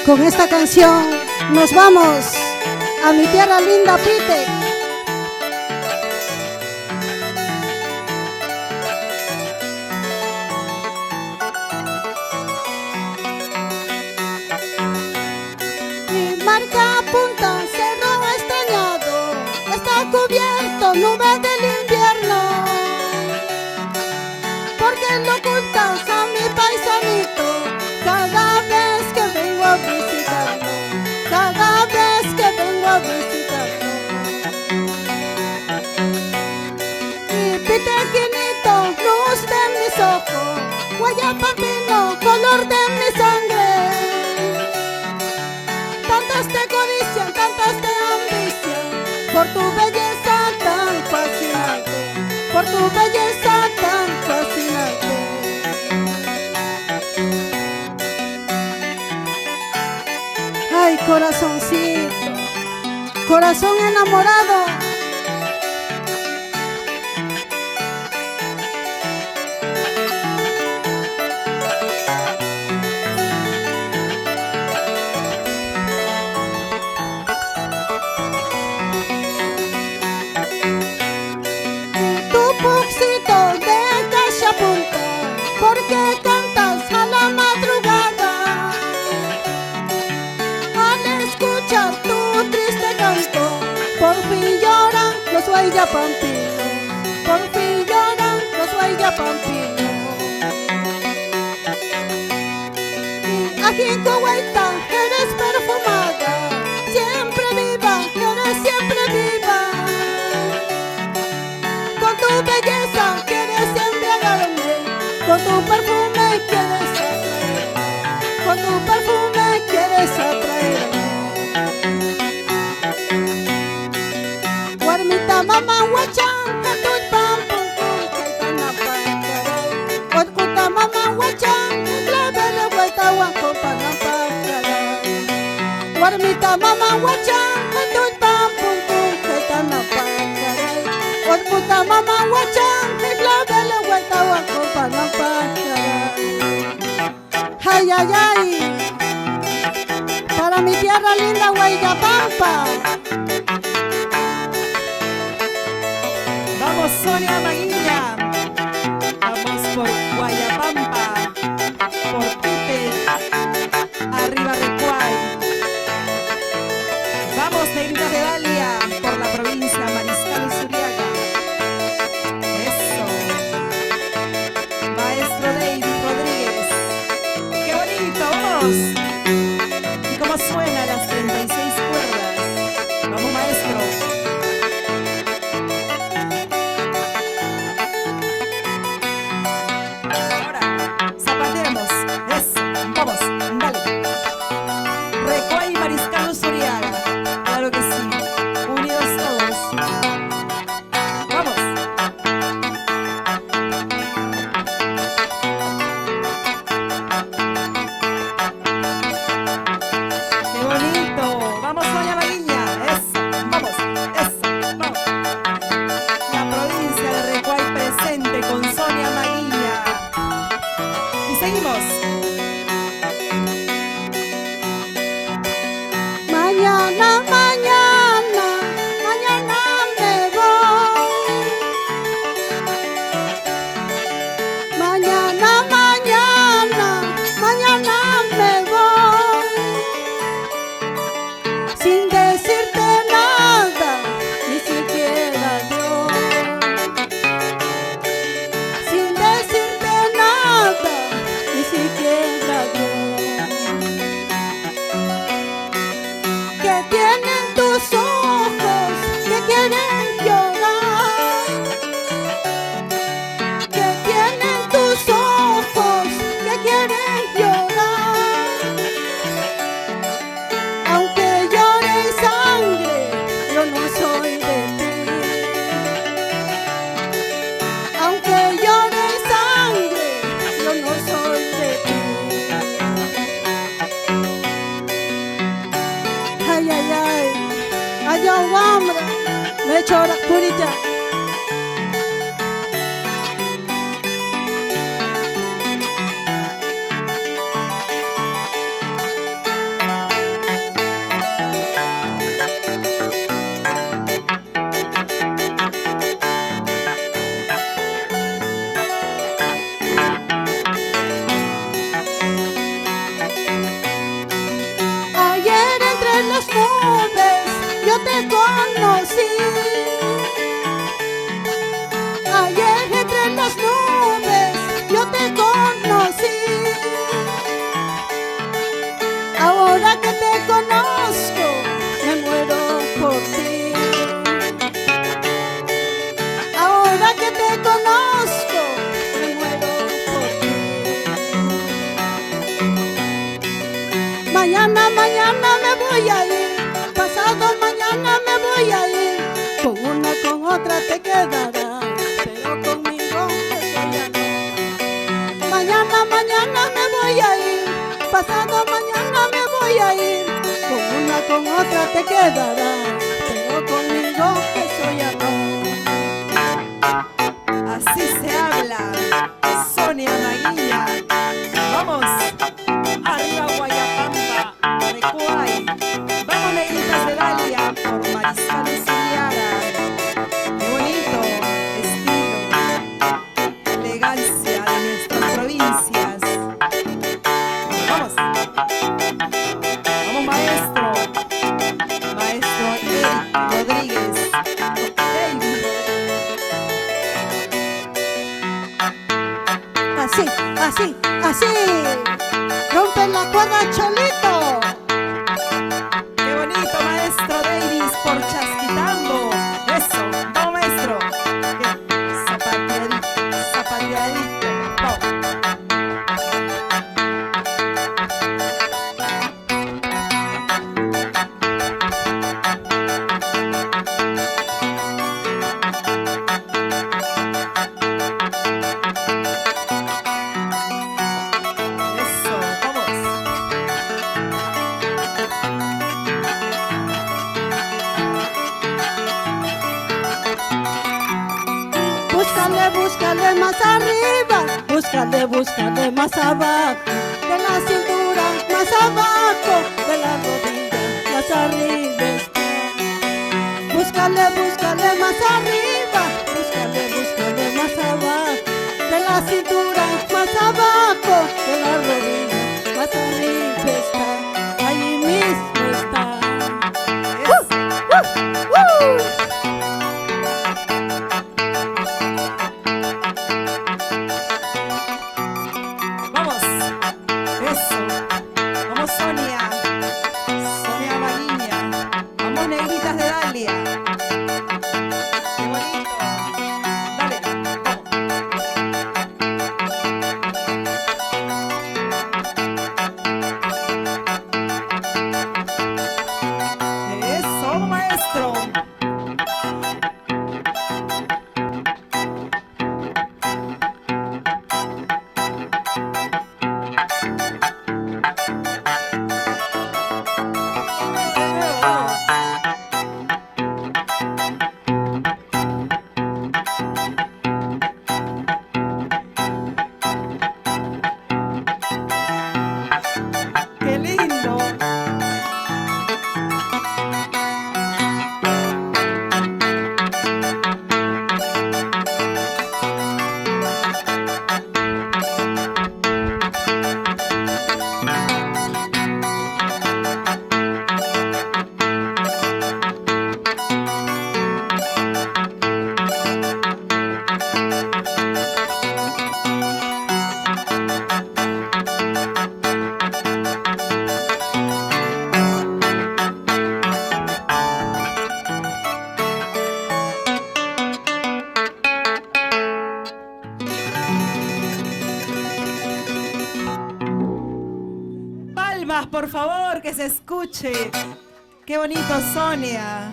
Con esta canción nos vamos a mi tierra linda, Pite. Mi marca apunta, cerro extrañado, está cubierto, nube del invierno. Porque lo ocultas a mi paisanito cada vez que vengo a visitarlo, cada vez que vengo a visitarlo. Mi pitequinito, luz de mis ojos, guayapapino, color de mi sangre. Tantas te codician, tantas te ambician, por tu belleza tan fascinante, por tu belleza tan fascinante. Ay, corazoncito, corazón enamorado. Puxito de cachapunta, porque cantas a la madrugada. Al escuchar tu triste canto, por fin lloran los guayapampinos, por fin lloran los guayapampinos. Aquí en Kuwaita eres perfumada, siempre viva, eres siempre viva. Con tu belleza quieres embriagarme, con tu perfume quieres atraerme, con tu perfume quieres atraerme. Guarmita mama huachán, katut pam pum pum, kaitana pancaray. Guarcuta mama huachán, clavele huaita huanco panampancaray. Guarmita mama huachán, katut pam pum pum, kaitana pancaray. Guarcuta mama huachán, clavele huaita huanco panampancaray. Ay, ay, ay, para mi tierra linda Guayapampa. Vamos, Sonia Maguilla. Vamos por Guayapampa, por Pite, arriba Recuay. Vamos, Negrita de Dalia, por la provincia Mariscal y Suriaga. Eso. Maestro David Rodríguez. ¡Qué bonito! ¡Vamos! ¿Y cómo suena las 36 cuerdas? Vamos, maestro. Zapateamos, eso, vamos, dale. Recuay y Mariscal Suriaga, claro que sí, unidos todos. Vamos. Qué bonito, vamos Sonia Maguiña, eso, vamos, vamos. La provincia de Recuay presente con Sonia Maguiña. Y seguimos. Mañana, mañana, mañana me voy. Mañana, mañana, mañana me voy. Sin decirte nada, ni siquiera yo. Sin decirte nada, ni siquiera yo. Que tienen tus ojos que quieren llorar, que tienen tus ojos que quieren llorar. Aunque llore sangre, yo no soy de ti. Aunque llore sangre, yo no soy de ti. Ay, ay, ay, allá hombre, me chora curita. otra te quedarás, pero conmigo eso ya no. Mañana me voy a ir, pasado mañana me voy a ir. Con una, con otra te quedarás, pero conmigo eso ya no. Así se habla, Sonia Maguilla. Vamos, arriba Guayapampa, Recuay. Vamos, negritas de Dalia, por Mariscal Zuliaga. Qué bonito estilo, elegancia de nuestras provincias. Vamos, vamos, maestro Eric Rodríguez. David. Así, así, así. Rompe la cuerda, Cholito. Qué bonito, maestro Davis, por Chasquitambo. Eso, vamos, maestro. Zapateadito, zapateadito. Vamos. Eso, vamos. Búscale, búscale más arriba, búscale, búscale más abajo, de la cintura más abajo, de la rodilla más arriba está. Búscale, búscale más arriba, búscale, búscale más abajo, de la cintura más abajo, de la rodilla más arriba está. Allí mismo está. Vamos. Eso. Vamos, Sonia Maguiña. Vamos, negritas de Dalia. Qué bonito. Dale, vamos. Eso, maestro. ¡Qué lindo! Palmas, por favor, que se escuche. Qué bonito, Sonia.